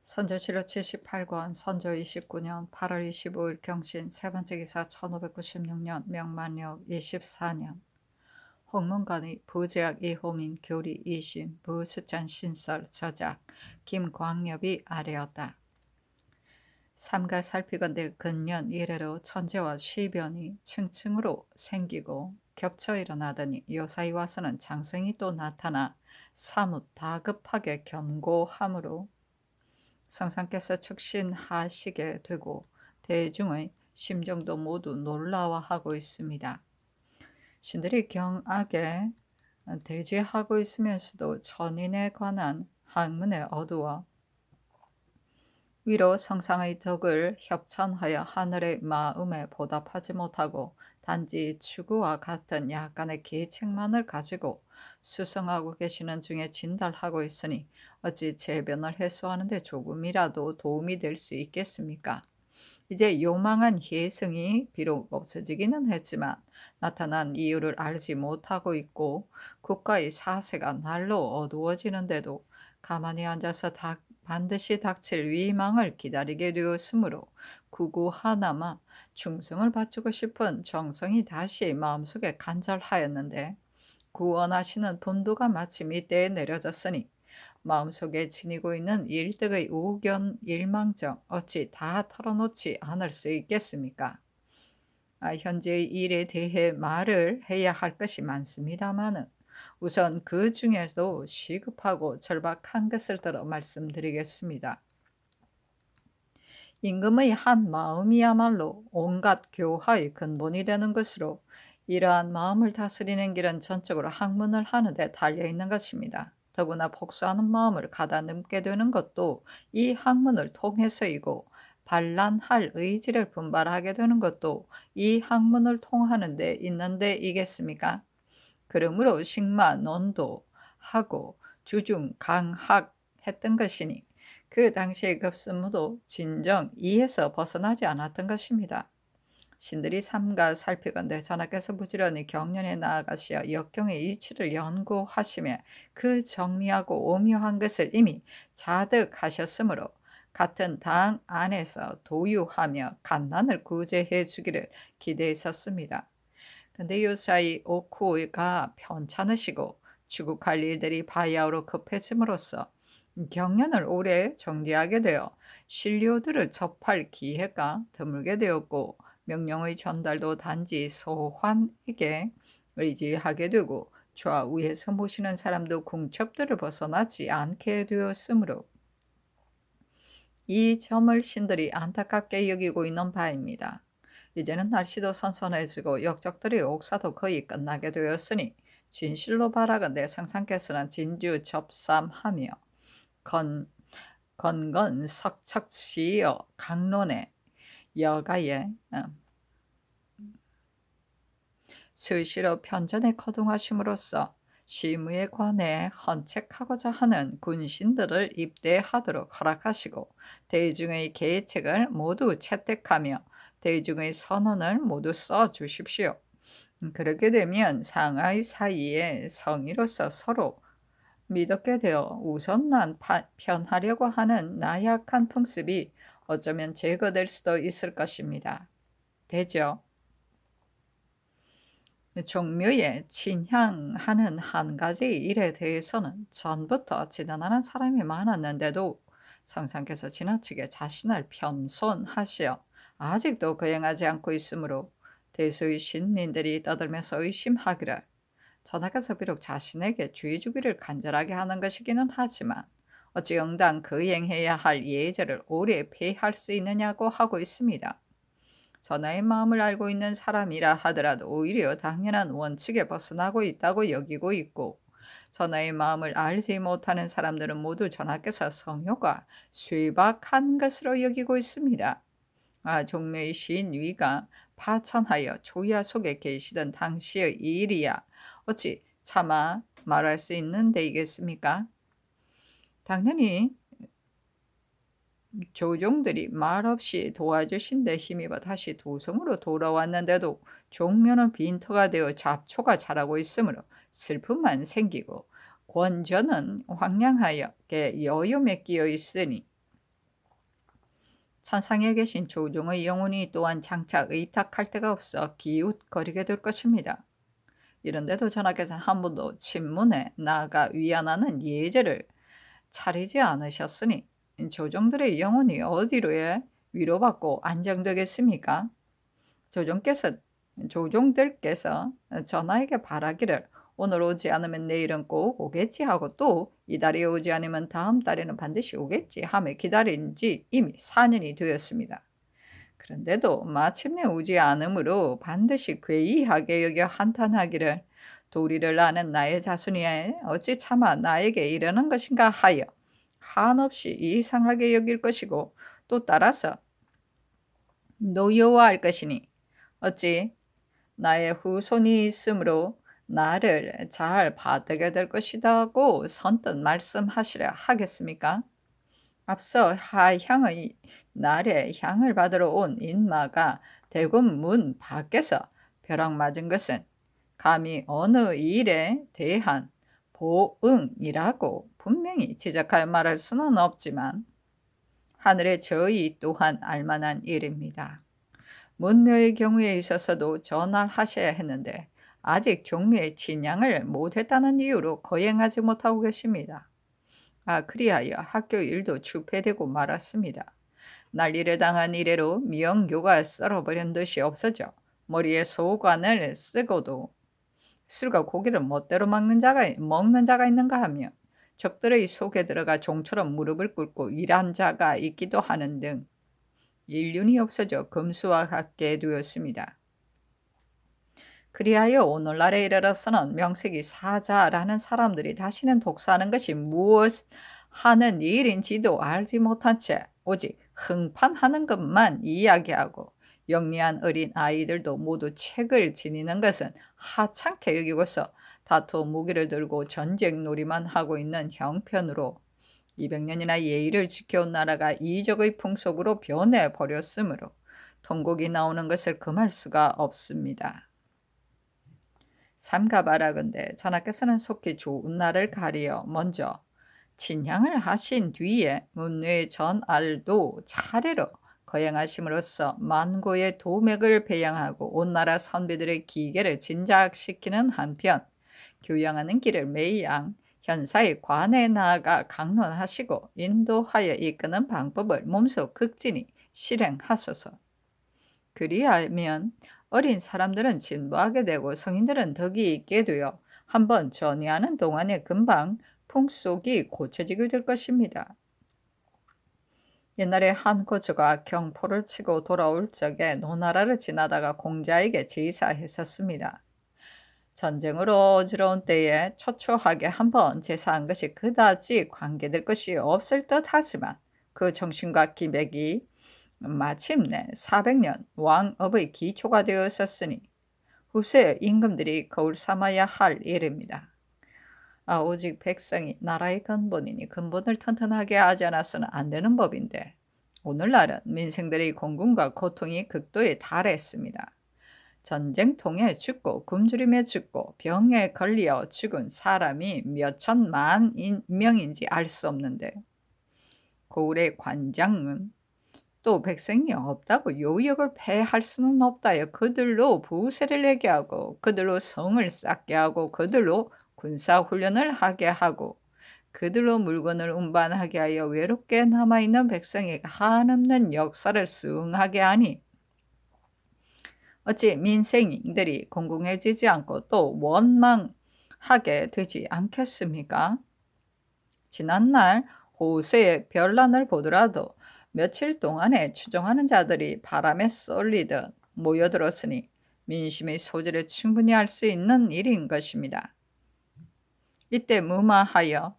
선조실록 78권 선조 29년 8월 25일 경신 세 번째 기사 1596년 명만력 24년 홍문관의 부제학 이호민 교리 이심 부수찬 신설 저작 김광엽이 아래였다. 삼가 살피건대 근년 이래로 천재와 시변이 층층으로 생기고 겹쳐 일어나더니 요사이 와서는 장성이 또 나타나 사뭇 다급하게 견고함으로 성상께서 척신하시게 되고 대중의 심정도 모두 놀라워하고 있습니다. 신들이 경악에 대지하고 있으면서도 천인에 관한 학문에 어두워 위로 성상의 덕을 협찬하여 하늘의 마음에 보답하지 못하고 단지 추구와 같은 약간의 계책만을 가지고 수성하고 계시는 중에 진달하고 있으니 어찌 재변을 해소하는 데 조금이라도 도움이 될 수 있겠습니까? 이제 요망한 희생이 비록 없어지기는 했지만 나타난 이유를 알지 못하고 있고 국가의 사세가 날로 어두워지는데도 가만히 앉아서 반드시 닥칠 위망을 기다리게 되었으므로 구구 하나마 충성을 바치고 싶은 정성이 다시 마음속에 간절하였는데 구원하시는 분도가 마침 이때에 내려졌으니 마음속에 지니고 있는 일득의 우견 일망정 어찌 다 털어놓지 않을 수 있겠습니까? 현재의 일에 대해 말을 해야 할 것이 많습니다마는 우선 그 중에도 시급하고 절박한 것을 들어 말씀드리겠습니다. 임금의 한 마음이야말로 온갖 교화의 근본이 되는 것으로 이러한 마음을 다스리는 길은 전적으로 학문을 하는 데 달려있는 것입니다. 더구나 복수하는 마음을 가다듬게 되는 것도 이 학문을 통해서이고 반란할 의지를 분발하게 되는 것도 이 학문을 통하는 데 있는 데이겠습니까? 그러므로 식마 논도 하고 주중 강학 했던 것이니 그 당시의 급선무도 진정 이에서 벗어나지 않았던 것입니다. 신들이 삼가 살피건대 전하께서 부지런히 경련에 나아가시어 역경의 이치를 연구하시며 그 정미하고 오묘한 것을 이미 자득하셨으므로 같은 당 안에서 도유하며 갓난을 구제해 주기를 기대했었습니다. 그런데 요사이 오쿠가 편찮으시고 추국할 일들이 바야흐로 급해짐으로써 경연을 오래 정지하게 되어 신료들을 접할 기회가 드물게 되었고 명령의 전달도 단지 소환에게 의지하게 되고 좌우에서 모시는 사람도 궁첩들을 벗어나지 않게 되었으므로 이 점을 신들이 안타깝게 여기고 있는 바입니다. 이제는 날씨도 선선해지고 역적들의 옥사도 거의 끝나게 되었으니 진실로 바라건대 상상께서는 진주 접삼하며 건건 석척시여 강론의 여가에 수시로 편전에 거둥하심으로써 시무에 관해 헌책하고자 하는 군신들을 입대하도록 허락하시고 대중의 계책을 모두 채택하며 대중의 선언을 모두 써 주십시오. 그렇게 되면 상하이 사이에 성의로서 서로 믿었게 되어 우선만 편하려고 하는 나약한 풍습이 어쩌면 제거될 수도 있을 것입니다. 되죠? 종묘에 친향하는 한 가지 일에 대해서는 전부터 지단하는 사람이 많았는데도 성상께서 지나치게 자신을 겸손하시어 아직도 거행하지 않고 있으므로 대수의 신민들이 떠들면서 의심하기를 전하께서 비록 자신에게 주의 주기를 간절하게 하는 것이기는 하지만 어찌 응당 거행해야 할 예절을 오래 폐할 수 있느냐고 하고 있습니다. 전하의 마음을 알고 있는 사람이라 하더라도 오히려 당연한 원칙에 벗어나고 있다고 여기고 있고 전하의 마음을 알지 못하는 사람들은 모두 전하께서 성효가 쇠박한 것으로 여기고 있습니다. 종묘의 신위가 파천하여 조야 속에 계시던 당시의 일이야 어찌 차마 말할 수 있는 데이겠습니까? 당연히 조종들이 말없이 도와주신 데 힘입어 다시 도성으로 돌아왔는데도 종묘는 빈터가 되어 잡초가 자라고 있으므로 슬픔만 생기고 권전은 황량하게 여염에 끼어 있으니 천상에 계신 조종의 영혼이 또한 장차 의탁할 데가 없어 기웃거리게 될 것입니다. 이런데도 전하께서는 한 번도 친문에 나아가 위안하는 예제를 차리지 않으셨으니 조종들의 영혼이 어디로에 위로받고 안정되겠습니까? 조종들께서 전하에게 바라기를 오늘 오지 않으면 내일은 꼭 오겠지 하고 또 이달에 오지 않으면 다음 달에는 반드시 오겠지 하며 기다린 지 이미 4년이 되었습니다. 그런데도 마침내 오지 않으므로 반드시 괴이하게 여겨 한탄하기를 도리를 아는 나의 자손이 어찌 차마 나에게 이러는 것인가 하여 한없이 이상하게 여길 것이고 또 따라서 노여워할 것이니 어찌 나의 후손이 있으므로 나를 잘 받들게 될 것이다고 선뜻 말씀하시려 하겠습니까? 앞서 하향의 날에 향을 받으러 온 인마가 대군 문 밖에서 벼락 맞은 것은 감히 어느 일에 대한 보응이라고 분명히 지적하여 말할 수는 없지만 하늘의 저희 또한 알만한 일입니다. 문묘의 경우에 있어서도 전할하셔야 했는데 아직 종묘의 친양을 못했다는 이유로 거행하지 못하고 계십니다. 그리하여 학교 일도 추폐되고 말았습니다. 난리를 당한 이래로 미영교가 썰어버린 듯이 없어져 머리에 소관을 쓰고도 술과 고기를 멋대로 먹는 자가 있는가 하며 적들의 속에 들어가 종처럼 무릎을 꿇고 일한 자가 있기도 하는 등 인륜이 없어져 금수화하게 되었습니다. 그리하여 오늘날에 이르러서는 명색이 사자라는 사람들이 다시는 독사하는 것이 무엇 하는 일인지도 알지 못한 채 오직 흥판하는 것만 이야기하고 영리한 어린 아이들도 모두 책을 지니는 것은 하찮게 여기고서 다투 무기를 들고 전쟁놀이만 하고 있는 형편으로 200년이나 예의를 지켜온 나라가 이적의 풍속으로 변해버렸으므로 통곡이 나오는 것을 금할 수가 없습니다. 삼가바라건대 전하께서는 속히 좋은 날을 가리어 먼저 친향을 하신 뒤에 문외 전알도 차례로 거행하심으로써 만고의 도맥을 배양하고 온 나라 선비들의 기계를 진작시키는 한편 교양하는 길을 매양 현사의 관에 나아가 강론하시고 인도하여 이끄는 방법을 몸소 극진히 실행하소서. 그리하면 어린 사람들은 진보하게 되고 성인들은 덕이 있게 되어 한번 전이하는 동안에 금방 풍속이 고쳐지게 될 것입니다. 옛날에 한 고조가 경포를 치고 돌아올 적에 노나라를 지나다가 공자에게 제사했었습니다. 전쟁으로 어지러운 때에 초초하게 한번 제사한 것이 그다지 관계될 것이 없을 듯하지만 그 정신과 기백이 마침내 400년 왕업의 기초가 되었었으니 후세 임금들이 거울 삼아야 할 일입니다. 오직 백성이 나라의 근본이니 근본을 튼튼하게 하지 않아서는 안 되는 법인데 오늘날은 민생들의 공군과 고통이 극도에 달했습니다. 전쟁통에 죽고 굶주림에 죽고 병에 걸려 죽은 사람이 몇 천만 명인지 알 수 없는데 고을의 관장은 또 백성이 없다고 요역을 패할 수는 없다여 그들로 부세를 내게 하고 그들로 성을 쌓게 하고 그들로 군사훈련을 하게 하고 그들로 물건을 운반하게 하여 외롭게 남아있는 백성에게 한없는 역사를 수응하게 하니 어찌 민생들이 공공해지지 않고 또 원망하게 되지 않겠습니까? 지난날 호세의 별난을 보더라도 며칠 동안에 추종하는 자들이 바람에 쏠리듯 모여들었으니 민심의 소지를 충분히 알 수 있는 일인 것입니다. 이때 무마하여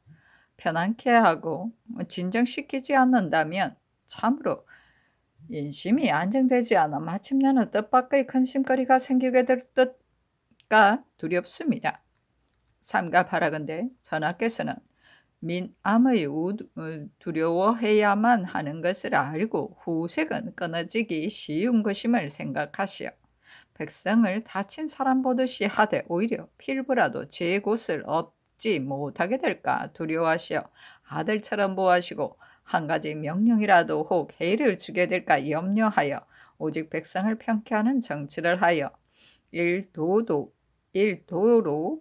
편안케 하고 진정시키지 않는다면 참으로 인심이 안정되지 않아 마침내는 뜻밖의 근심거리가 생기게 될 듯가 두렵습니다. 삼가바라건대 전하께서는 민암의 두려워해야만 하는 것을 알고 후색은 끊어지기 쉬운 것임을 생각하시어 백성을 다친 사람 보듯이 하되 오히려 필부라도 제 곳을 얻지 못하게 될까 두려워하시어 아들처럼 보호하시고 한 가지 명령이라도 혹 해를 주게 될까 염려하여 오직 백성을 편케하는 정치를 하여 일도로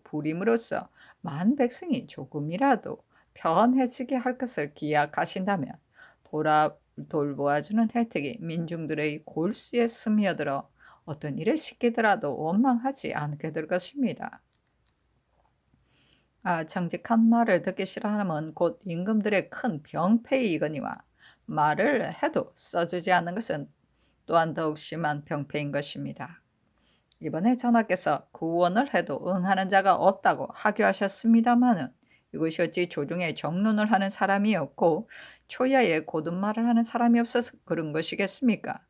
부림으로써 만 백성이 조금이라도 편해지게 할 것을 기약하신다면 돌보아주는 혜택이 민중들의 골수에 스며들어 어떤 일을 시키더라도 원망하지 않게 될 것입니다. 정직한 말을 듣기 싫어하면 곧 임금들의 큰 병폐이거니와 말을 해도 써주지 않는 것은 또한 더욱 심한 병폐인 것입니다. 이번에 전하께서 구원을 해도 응하는 자가 없다고 하교하셨습니다마는 이것이 어찌 조중에 정론을 하는 사람이었고 초야에 고든 말을 하는 사람이 없어서 그런 것이겠습니까?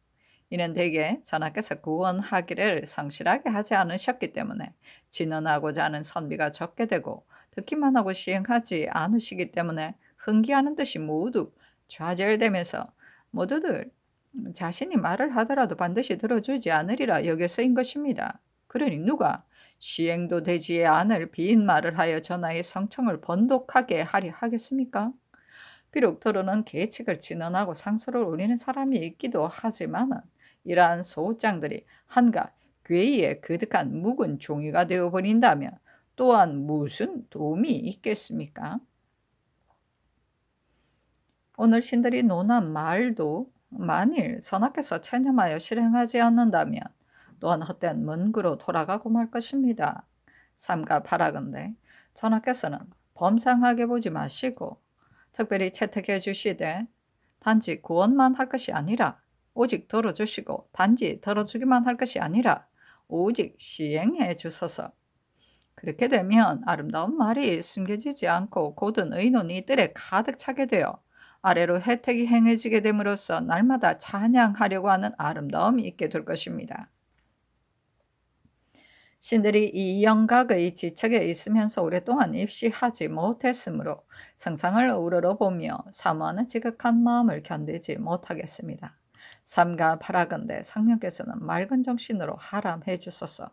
이는 대개 전하께서 구원하기를 성실하게 하지 않으셨기 때문에 진언하고자 하는 선비가 적게 되고 듣기만 하고 시행하지 않으시기 때문에 흥기하는 듯이 모두 좌절되면서 모두들 자신이 말을 하더라도 반드시 들어주지 않으리라 여겨서인 것입니다. 그러니 누가 시행도 되지 않을 빈 말을 하여 전하의 성청을 번독하게 하려 하겠습니까? 비록 들어는 계책을 진언하고 상소를 올리는 사람이 있기도 하지만은 이러한 소장들이 한갓 괴이에 그득한 묵은 종이가 되어버린다면 또한 무슨 도움이 있겠습니까? 오늘 신들이 논한 말도 만일 전하께서 체념하여 실행하지 않는다면 또한 헛된 문구로 돌아가고 말 것입니다. 삼가 바라건대 전하께서는 범상하게 보지 마시고 특별히 채택해 주시되 단지 구원만 할 것이 아니라 오직 들어주시고 단지 들어주기만 할 것이 아니라 오직 시행해 주소서. 그렇게 되면 아름다운 말이 숨겨지지 않고 고든 의논이 뜰에 가득 차게 되어 아래로 혜택이 행해지게 됨으로써 날마다 찬양하려고 하는 아름다움이 있게 될 것입니다. 신들이 이 영각의 지척에 있으면서 오랫동안 입시하지 못했으므로 성상을 우러러보며 사모하는 지극한 마음을 견디지 못하겠습니다. 삼가 바라건대 성령께서는 맑은 정신으로 하람해 주소서.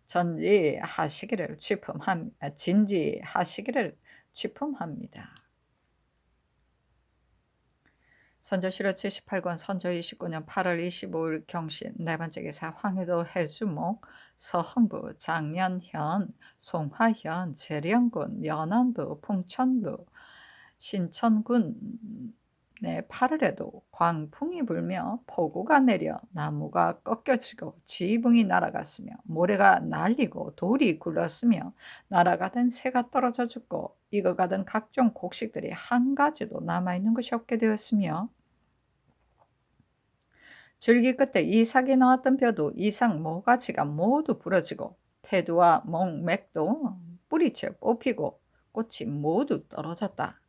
진지하시기를 취품합니다. 선조실록 78권 선조 29년 8월 25일 경신 네 번째 기사 황해도 해주목 서흥부 장년현 송화현 재령군 연안부 풍천부 신천군 내 8월에도 광풍이 불며 폭우가 내려 나무가 꺾여지고 지붕이 날아갔으며 모래가 날리고 돌이 굴렀으며 날아가던 새가 떨어져 죽고 익어가던 각종 곡식들이 한 가지도 남아있는 것이 없게 되었으며 줄기 끝에 이삭이 나왔던 벼도 이삭 모가지가 모두 부러지고 태두와 맥도 뿌리채 뽑히고 꽃이 모두 떨어졌다.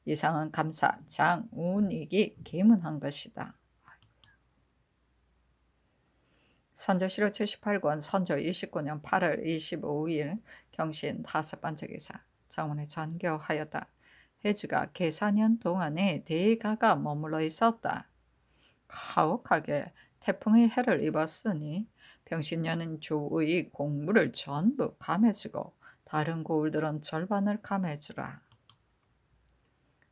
이상은 감사, 장, 운익이 계문한 것이다. 선조실록 78권 선조 29년 8월 25일 경신 다섯 번째 기사 정원에 전교하였다. 해주가 계사년 동안에 대가가 머물러 있었다. 가혹하게 태풍의 해를 입었으니 병신년은 조의 공물을 전부 감해지고 다른 고을들은 절반을 감해주라.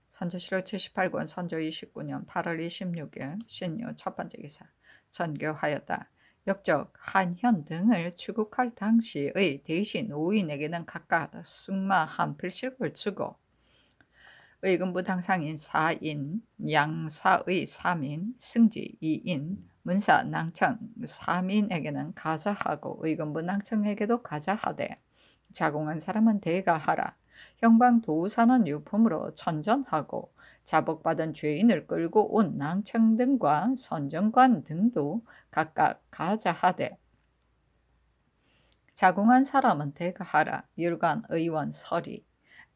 선조실록 78권 선조 29년 8월 26일 신유 첫 번째 기사 전교하였다. 역적 한현 등을 추국할 당시의 대신 5인에게는 각각 승마 한 필씩을 주고 의금부 당상인 4인, 양사의 3인, 승지 2인, 문사 낭청 3인에게는 가자하고 의금부 낭청에게도 가자하되 자공한 사람은 대가하라. 형방 도우사는 유품으로 천전하고 자복받은 죄인을 끌고 온 낭청 등과 선정관 등도 각각 가자하되 자공한 사람은 대가하라. 율관 의원 서리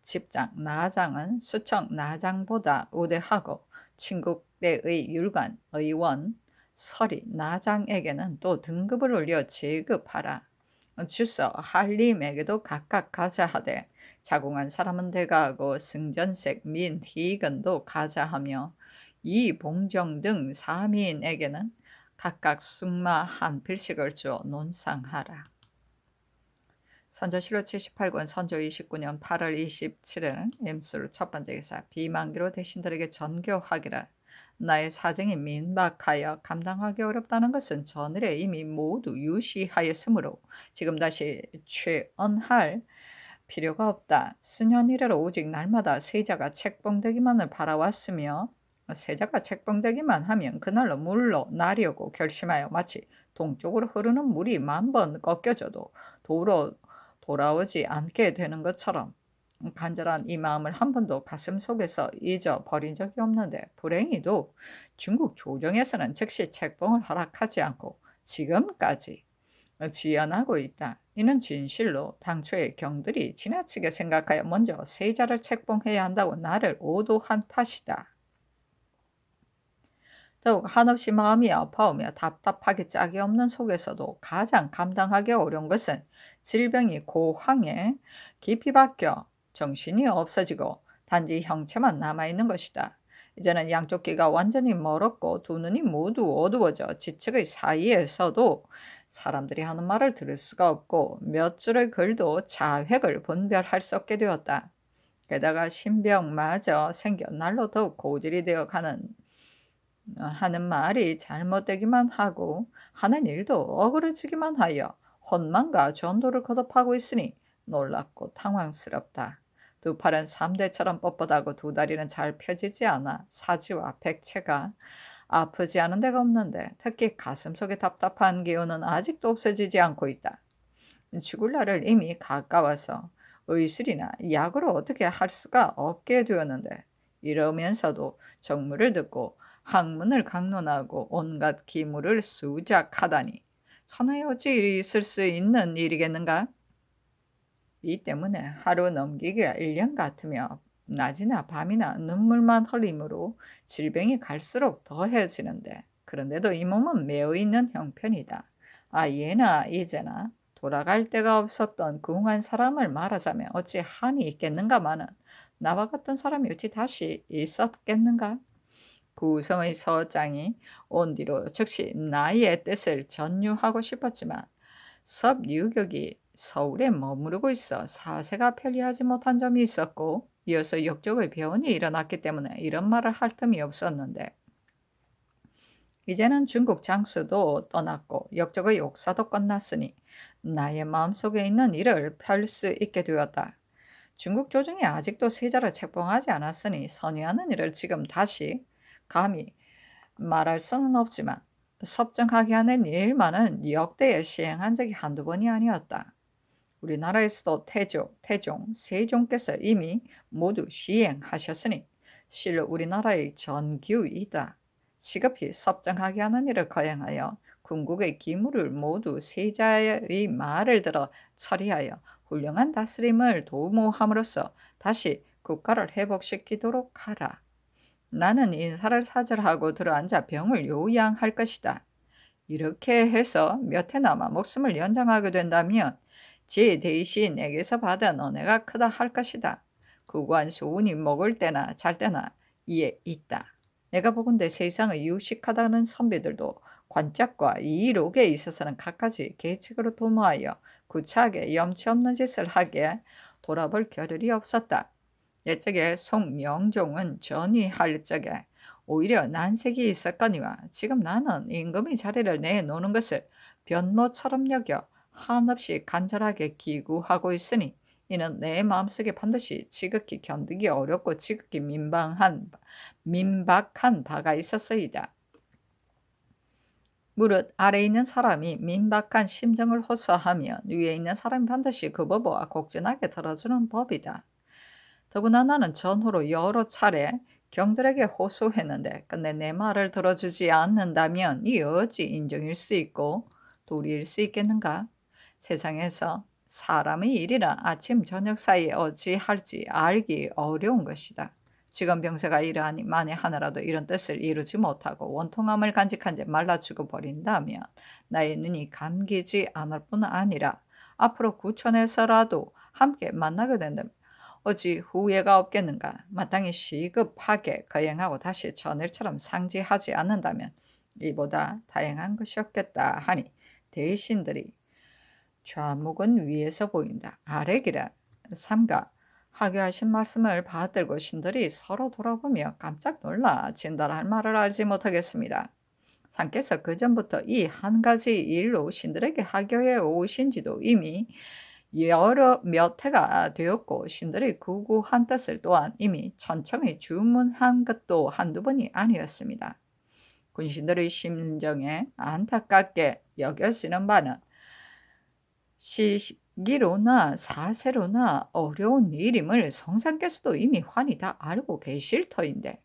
집장 나장은 수청 나장보다 우대하고 친국대의 율관 의원 서리 나장에게는 또 등급을 올려 제급하라. 주서 한림에게도 각각 가자하되 자공한 사람은 대가하고 승전색 민 희근도 가자하며 이봉정 등 사민에게는 각각 승마 한 필씩을 주어 논상하라. 선조실록 78권 선조 29년 8월 27일 임술 첫 번째 기사 비만기로 대신들에게 전교하기라. 나의 사정이 민박하여 감당하기 어렵다는 것은 전일에 이미 모두 유시하였으므로 지금 다시 최언할 필요가 없다. 수년 이래로 오직 날마다 세자가 책봉되기만을 바라왔으며 세자가 책봉되기만 하면 그날로 물로 나려고 결심하여 마치 동쪽으로 흐르는 물이 10,000번 꺾여져도 도로 돌아오지 않게 되는 것처럼 간절한 이 마음을 한 번도 가슴 속에서 잊어버린 적이 없는데 불행히도 중국 조정에서는 즉시 책봉을 허락하지 않고 지금까지 지연하고 있다. 이는 진실로 당초에 경들이 지나치게 생각하여 먼저 세자를 책봉해야 한다고 나를 오도한 탓이다. 더욱 한없이 마음이 아파오며 답답하게 짝이 없는 속에서도 가장 감당하기 어려운 것은 질병이 고황에 깊이 박혀 정신이 없어지고 단지 형체만 남아있는 것이다. 이제는 양쪽 귀가 완전히 멀었고 두 눈이 모두 어두워져 지측의 사이에서도 사람들이 하는 말을 들을 수가 없고 몇 줄의 글도 자획을 분별할 수 없게 되었다. 게다가 신병마저 생겨 날로 더욱 고질이 되어 하는 말이 잘못되기만 하고 하는 일도 어그러지기만 하여 혼만과 전도를 거듭하고 있으니 놀랍고 당황스럽다. 두 팔은 3대처럼 뻣뻣하고 두 다리는 잘 펴지지 않아 사지와 백체가 아프지 않은 데가 없는데 특히 가슴속의 답답한 기운은 아직도 없어지지 않고 있다. 죽을 날을 이미 가까워서 의술이나 약으로 어떻게 할 수가 없게 되었는데 이러면서도 정무를 듣고 학문을 강론하고 온갖 기물을 수작하다니 천하에 어찌 일이 있을 수 있는 일이겠는가? 이 때문에 하루 넘기기가 1년 같으며 낮이나 밤이나 눈물만 흘림으로 질병이 갈수록 더해지는데 그런데도 이 몸은 매어 있는 형편이다. 아 예나 이제나 돌아갈 데가 없었던 궁한 사람을 말하자면 어찌 한이 있겠는가마는 나와 같은 사람이 어찌 다시 있었겠는가? 구성의 서장이 온 뒤로 즉시 나의 뜻을 전유하고 싶었지만 섭유격이 서울에 머무르고 있어 사세가 편리하지 못한 점이 있었고 이어서 역적의 변이 일어났기 때문에 이런 말을 할 틈이 없었는데 이제는 중국 장수도 떠났고 역적의 역사도 끝났으니 나의 마음속에 있는 일을 펼 수 있게 되었다. 중국 조정이 아직도 세자를 책봉하지 않았으니 선의하는 일을 지금 다시 감히 말할 수는 없지만 섭정하게 하는 일만은 역대에 시행한 적이 한두 번이 아니었다. 우리나라에서도 태종, 세종께서 이미 모두 시행하셨으니 실로 우리나라의 전규이다. 시급히 섭정하게 하는 일을 거행하여 궁극의 기물을 모두 세자의 말을 들어 처리하여 훌륭한 다스림을 도모함으로써 다시 국가를 회복시키도록 하라. 나는 인사를 사절하고 들어앉아 병을 요양할 것이다. 이렇게 해서 몇 해나마 목숨을 연장하게 된다면 제 대신 내게서 받은 은혜가 크다 할 것이다. 구관수운이 먹을 때나 잘 때나 이에 있다. 내가 보건대 세상의 유식하다는 선비들도 관짝과 이록에 있어서는 갖가지 계책으로 도모하여 구차하게 염치 없는 짓을 하게 돌아볼 겨를이 없었다. 옛적에 송영종은 전위할 적에 오히려 난색이 있었거니와 지금 나는 임금의 자리를 내놓는 것을 변모처럼 여겨 한없이 간절하게 기구하고 있으니 이는 내 마음속에 반드시 지극히 견디기 어렵고 지극히 민박한 바가 있었으이다. 무릇 아래 있는 사람이 민박한 심정을 호소하면 위에 있는 사람이 반드시 그 법과 곡진하게 들어주는 법이다. 더구나 나는 전후로 여러 차례 경들에게 호소했는데 끝내 내 말을 들어주지 않는다면 이 어찌 인정일 수 있고 도리일 수 있겠는가? 세상에서 사람의 일이란 아침 저녁 사이에 어찌할지 알기 어려운 것이다. 지금 병세가 이러하니 만에 하나라도 이런 뜻을 이루지 못하고 원통함을 간직한 채 말라 죽어버린다면 나의 눈이 감기지 않을 뿐 아니라 앞으로 구천에서라도 함께 만나게 된다면 어찌 후회가 없겠는가? 마땅히 시급하게 거행하고 다시 전일처럼 상지하지 않는다면 이보다 다행한 것이 없겠다 하니 대신들이 좌목은 위에서 보인다. 아래기라. 삼가 하교하신 말씀을 받들고 신들이 서로 돌아보며 깜짝 놀라 진달할 말을 알지 못하겠습니다. 상께서 그전부터 이 한 가지 일로 신들에게 하교해 오신 지도 이미 여러 몇 해가 되었고 신들의 구구한 뜻을 또한 이미 천천히 주문한 것도 한두 번이 아니었습니다. 군신들의 심정에 안타깝게 여겨지는 바는 시기로나 사세로나 어려운 일임을 성상께서도 이미 환히 다 알고 계실 터인데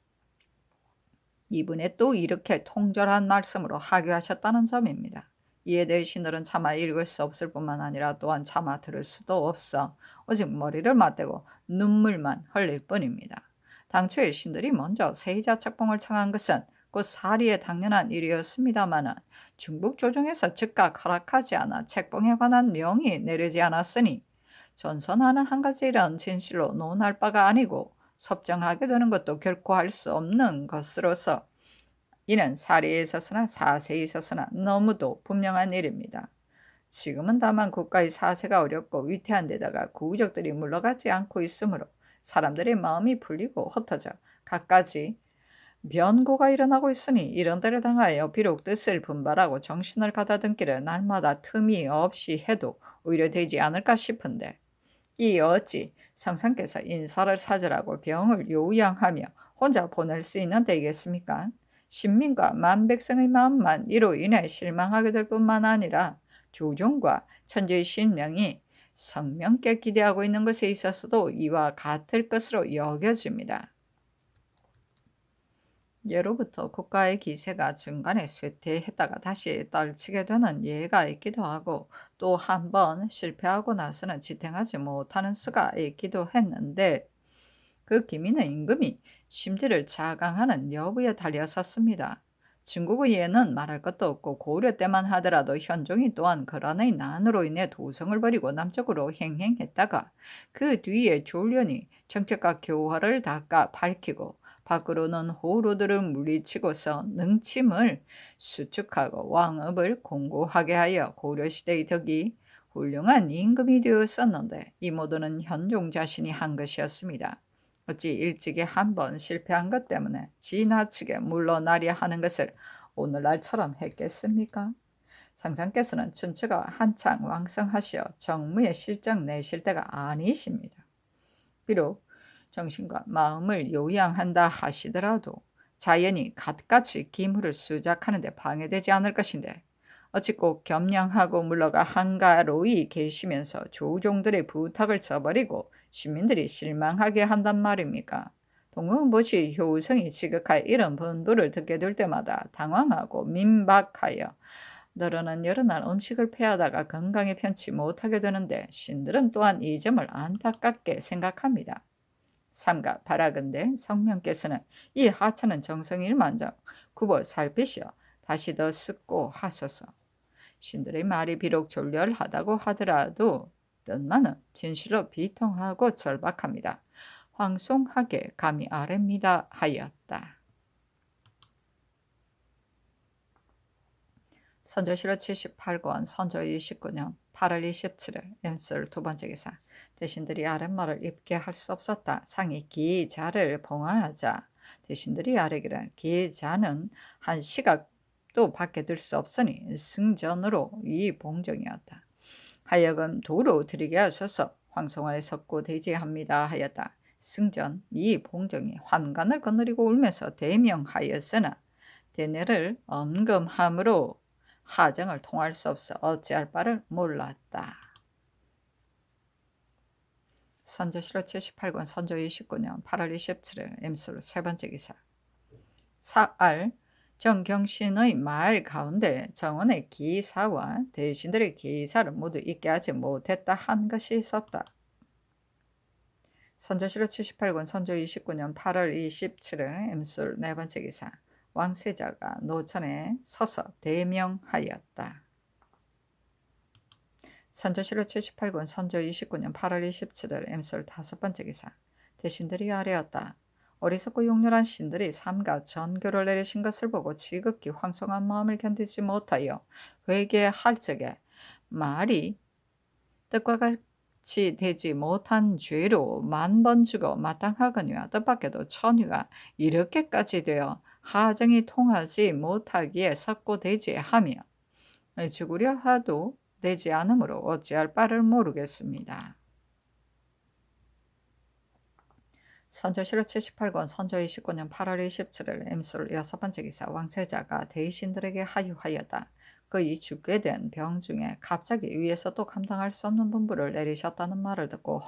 이분에 또 이렇게 통절한 말씀으로 하교하셨다는 점입니다. 이에 대해 신들은 차마 읽을 수 없을 뿐만 아니라 또한 차마 들을 수도 없어 오직 머리를 맞대고 눈물만 흘릴 뿐입니다. 당초에 신들이 먼저 세이자 책봉을 청한 것은 곧 사리에 당연한 일이었습니다마는 중국 조정에서 즉각 허락하지 않아 책봉에 관한 명이 내리지 않았으니 전선하는 한 가지 일은 진실로 논할 바가 아니고 섭정하게 되는 것도 결코 할 수 없는 것으로서 이는 사리에 있어서나 사세에 있어서나 너무도 분명한 일입니다. 지금은 다만 국가의 사세가 어렵고 위태한 데다가 구우적들이 물러가지 않고 있으므로 사람들의 마음이 풀리고 흩어져 갖가지 변고가 일어나고 있으니 이런 데를 당하여 비록 뜻을 분발하고 정신을 가다듬기를 날마다 틈이 없이 해도 오히려 되지 않을까 싶은데 이 어찌 성상께서 인사를 사절하고 병을 요양하며 혼자 보낼 수 있는 때이겠습니까? 신민과 만백성의 마음만 이로 인해 실망하게 될 뿐만 아니라 조종과 천지의 신명이 성명께 기대하고 있는 것에 있어서도 이와 같을 것으로 여겨집니다. 예로부터 국가의 기세가 중간에 쇠퇴했다가 다시 떨치게 되는 예가 있기도 하고 또 한 번 실패하고 나서는 지탱하지 못하는 수가 있기도 했는데 그 기미는 임금이 심지를 자강하는 여부에 달렸었습니다. 중국의 예는 말할 것도 없고 고려 때만 하더라도 현종이 또한 거란의 난으로 인해 도성을 버리고 남쪽으로 행행했다가 그 뒤에 졸련이 정책과 교화를 닦아 밝히고 밖으로는 호로들을 물리치고서 능침을 수축하고 왕업을 공고하게 하여 고려시대의 덕이 훌륭한 임금이 되었었는데 이 모두는 현종 자신이 한 것이었습니다. 어찌 일찍이 한 번 실패한 것 때문에 지나치게 물러나려 하는 것을 오늘날처럼 했겠습니까? 상상께서는 춘추가 한창 왕성하시어 정무에 실정 내실 때가 아니십니다. 비록 정신과 마음을 요양한다 하시더라도 자연이 갖가지 기물을 수작하는 데 방해되지 않을 것인데 어찌 꼭 겸양하고 물러가 한가로이 계시면서 조종들의 부탁을 저버리고 시민들이 실망하게 한단 말입니까? 동문보시 효성이 지극하여 이런 분부를 듣게 될 때마다 당황하고 민박하여 너러는 여러 날 음식을 패하다가 건강에 편치 못하게 되는데 신들은 또한 이 점을 안타깝게 생각합니다. 삼가 바라건대 성명께서는 이 하찮은 정성일만정 굽어 살피시어 다시 더 습고 하소서. 신들의 말이 비록 졸렬하다고 하더라도 뜻만은 진실로 비통하고 절박합니다. 황송하게 감히 아뢰입니다 하였다. 선조실록 78권 선조 29년 8월 27일 연설 두 번째 기사. 대신들이 아랫말을 입게 할 수 없었다. 상이 기자를 봉하하자 대신들이 아뢰기를 기자는 한 시각도 밖에 들 수 없으니 승전으로 이 봉정이었다. 하여금 도로 드리게 하셔서 황송하에 섰고 대지합니다 하였다. 승전 이 봉정이 환관을 거느리고 울면서 대명하였으나 대내를 엄금함으로 하정을 통할 수 없어 어찌할 바를 몰랐다. 선조실록 78권 선조 29년 8월 27일 임술 세 번째 기사. 사알 정경신의 말 가운데 정원의 기사와 대신들의 기사를 모두 있게 하지 못했다 한 것이 있었다. 선조실록 78권 선조 29년 8월 27일 임술 네 번째 기사. 왕세자가 노천에 서서 대명하였다. 선조실록 78권 선조 29년 8월 27일 임술 다섯 번째 기사. 대신들이 아뢰었다. 어리석고 용렬한 신들이 삼가 전교를 내리신 것을 보고 지극히 황송한 마음을 견디지 못하여 회개할 적에 말이 뜻과 같이 되지 못한 죄로 10,000번 죽어 마땅하거니와 뜻밖에도 천위가 이렇게까지 되어 하정이 통하지 못하기에 석고되지 하며 죽으려 하도 되지 않으므로 어찌할 바를 모르겠습니다. 선조실록 78권 선조 29년 8월 27일 임술 6번째 기사 왕세자가 대신들에게 하유하였다. 그의 죽게 된 병 중에 갑자기 위에서 또 감당할 수 없는 분부를 내리셨다는 말을 듣고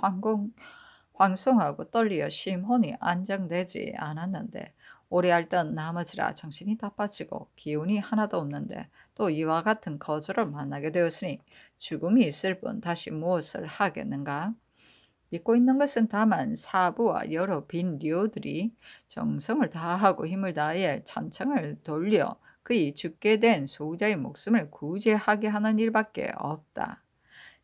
황송하고 떨리어 심혼이 안정되지 않았는데 오래 앓던 나머지라 정신이 다 빠지고 기운이 하나도 없는데 또 이와 같은 거절을 만나게 되었으니 죽음이 있을 뿐 다시 무엇을 하겠는가? 믿고 있는 것은 다만 사부와 여러 빈료들이 정성을 다하고 힘을 다해 천청을 돌려 그의 죽게 된 소유자의 목숨을 구제하게 하는 일밖에 없다.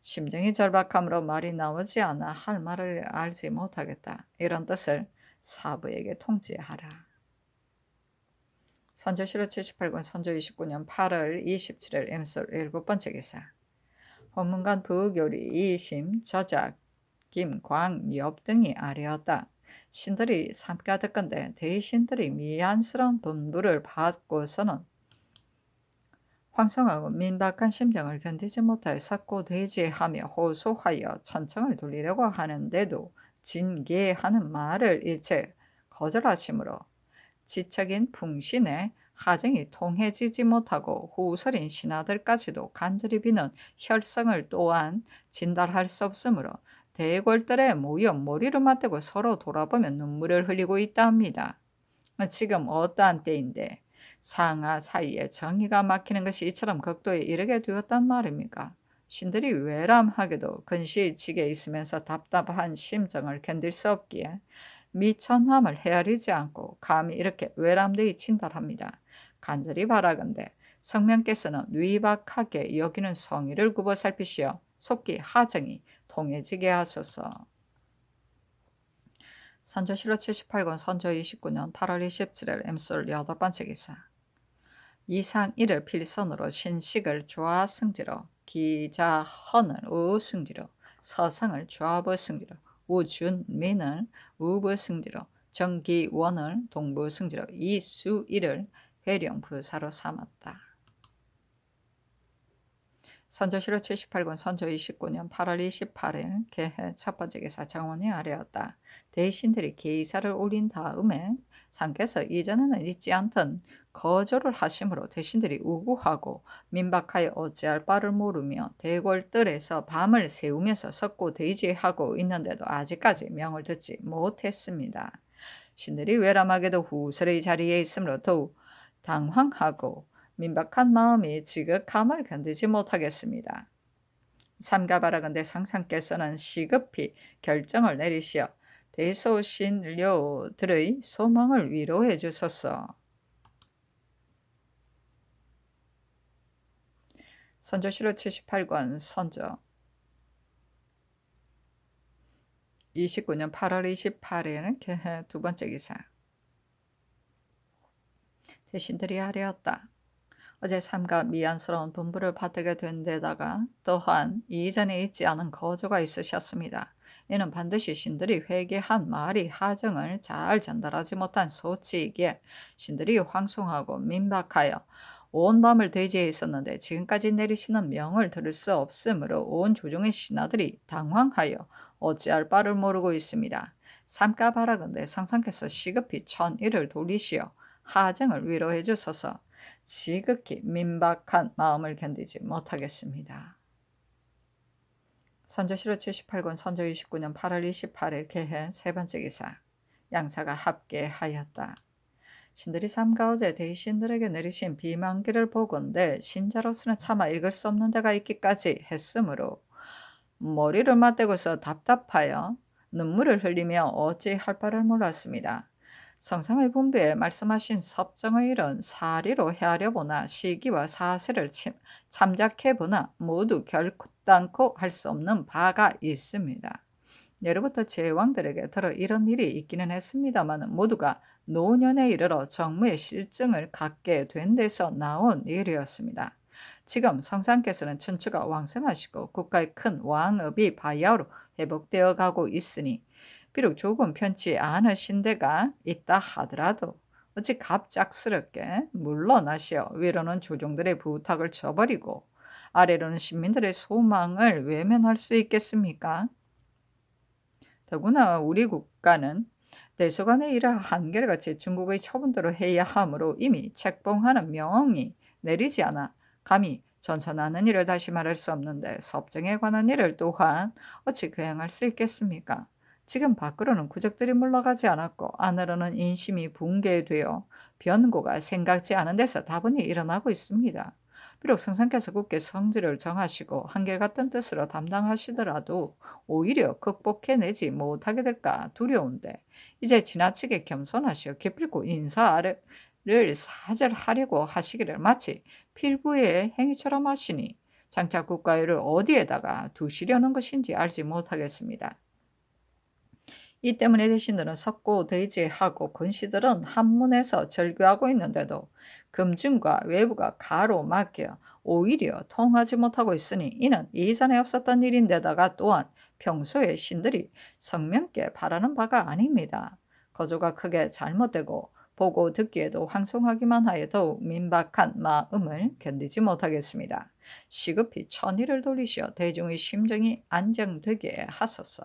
심정이 절박함으로 말이 나오지 않아 할 말을 알지 못하겠다. 이런 뜻을 사부에게 통지하라. 선조실록 78권 선조 29년 8월 27일 임술 7번째 기사 법문관 부교리 이심 저작 김광엽 등이 아뢰었다. 신들이 삼가듣건대 대신들이 미안스러운 분부를 받고서는 황송하고 민박한 심정을 견디지 못하여 석고대지하며 호소하여 천청을 돌리려고 하는데도 진계하는 말을 일체 거절하시므로 지척인 풍신에 하정이 통해지지 못하고 후설인 신하들까지도 간절히 비는 혈성을 또한 진달할 수 없으므로 대궐들에 모여 머리를 맞대고 서로 돌아보며 눈물을 흘리고 있다 합니다. 지금 어떠한 때인데 상하 사이에 정의가 막히는 것이 이처럼 극도에 이르게 되었단 말입니까? 신들이 외람하게도 근시직에 있으면서 답답한 심정을 견딜 수 없기에 미천함을 헤아리지 않고 감히 이렇게 외람되이 진달합니다. 간절히 바라건대 성명께서는 위박하게 여기는 성의를 굽어 살피시어 속기 하정이 통해지게 하소서. 선조실록 78권 선조 29년 8월 27일 임술 8번째 기사 이상 이를 필선으로 신식을 좌승지로 기자헌을 우승지로 서성을 좌부승지로 우준민을 우부승지로 정기원을 동부승지로 이수일을 회령부사로 삼았다. 선조실록 78권 선조 29년 8월 28일 개해 첫번째 기사 정원이 아뢰었다. 대신들이 계의사를 올린 다음에 상께서 이전에는 있지 않던 거절을 하심으로 대신들이 우구하고 민박하여 어찌할 바를 모르며 대궐들에서 밤을 새우면서 석고대지하고 있는데도 아직까지 명을 듣지 못했습니다. 신들이 외람하게도 후설의 자리에 있으므로 더욱 당황하고 민박한 마음이 지극함을 견디지 못하겠습니다. 삼가바라건대 상상께서는 시급히 결정을 내리시어 대소신료들의 소망을 위로해 주소서. 선조실록 78권 선조 29년 8월 28일은 개해 두 번째 기사 대신들이 아뢰었다. 어제 삼가 미안스러운 분부를 받들게 된 데다가 또한 이전에 있지 않은 거조가 있으셨습니다. 이는 반드시 신들이 회개한 말이 하정을 잘 전달하지 못한 소치이기에 신들이 황송하고 민박하여 온 밤을 대지해 있었는데 지금까지 내리시는 명을 들을 수 없으므로 온 조정의 신하들이 당황하여 어찌할 바를 모르고 있습니다. 삼가바라건대 상상께서 시급히 천일을 돌리시어 하정을 위로해 주소서. 지극히 민박한 마음을 견디지 못하겠습니다. 선조실록 78권 선조 29년 8월 28일 개해 세 번째 기사 양사가 합계하였다. 신들이 삼가 어제 대신들에게 내리신 비만기를 보건대 신자로서는 차마 읽을 수 없는 데가 있기까지 했으므로 머리를 맞대고서 답답하여 눈물을 흘리며 어찌할 바를 몰랐습니다. 성상의 분부에 말씀하신 섭정의 일은 사리로 헤아려보나 시기와 사실을 참작해보나 모두 결단코 할 수 없는 바가 있습니다. 예로부터 제왕들에게 들어 이런 일이 있기는 했습니다만 모두가 노년에 이르러 정무의 실증을 갖게 된 데서 나온 일이었습니다. 지금 성상께서는 춘추가 왕성하시고 국가의 큰 왕업이 바야흐로 회복되어 가고 있으니 비록 조금 편치 않으신 데가 있다 하더라도 어찌 갑작스럽게 물러나시어 위로는 조정들의 부탁을 저버리고 아래로는 시민들의 소망을 외면할 수 있겠습니까? 더구나 우리 국가는 대서관의 일을 한결같이 중국의 처분대로 해야 하므로 이미 책봉하는 명이 내리지 않아 감히 전천하는 일을 다시 말할 수 없는데 섭정에 관한 일을 또한 어찌 거행할 수 있겠습니까? 지금 밖으로는 구적들이 물러가지 않았고 안으로는 인심이 붕괴되어 변고가 생각지 않은 데서 다분히 일어나고 있습니다. 비록 성상께서 굳게 성질을 정하시고 한결같은 뜻으로 담당하시더라도 오히려 극복해내지 못하게 될까 두려운데 이제 지나치게 겸손하시어 기필코 인사를 사절하려고 하시기를 마치 필부의 행위처럼 하시니 장차 국가일을 어디에다가 두시려는 것인지 알지 못하겠습니다. 이 때문에 대신들은 석고 대제하고 권씨들은 한문에서 절규하고 있는데도 금중과 외부가 가로막혀 오히려 통하지 못하고 있으니 이는 이전에 없었던 일인데다가 또한 평소에 신들이 성명께 바라는 바가 아닙니다. 거조가 크게 잘못되고 보고 듣기에도 황송하기만 하여 더욱 민박한 마음을 견디지 못하겠습니다. 시급히 천의를 돌리시어 대중의 심정이 안정되게 하소서.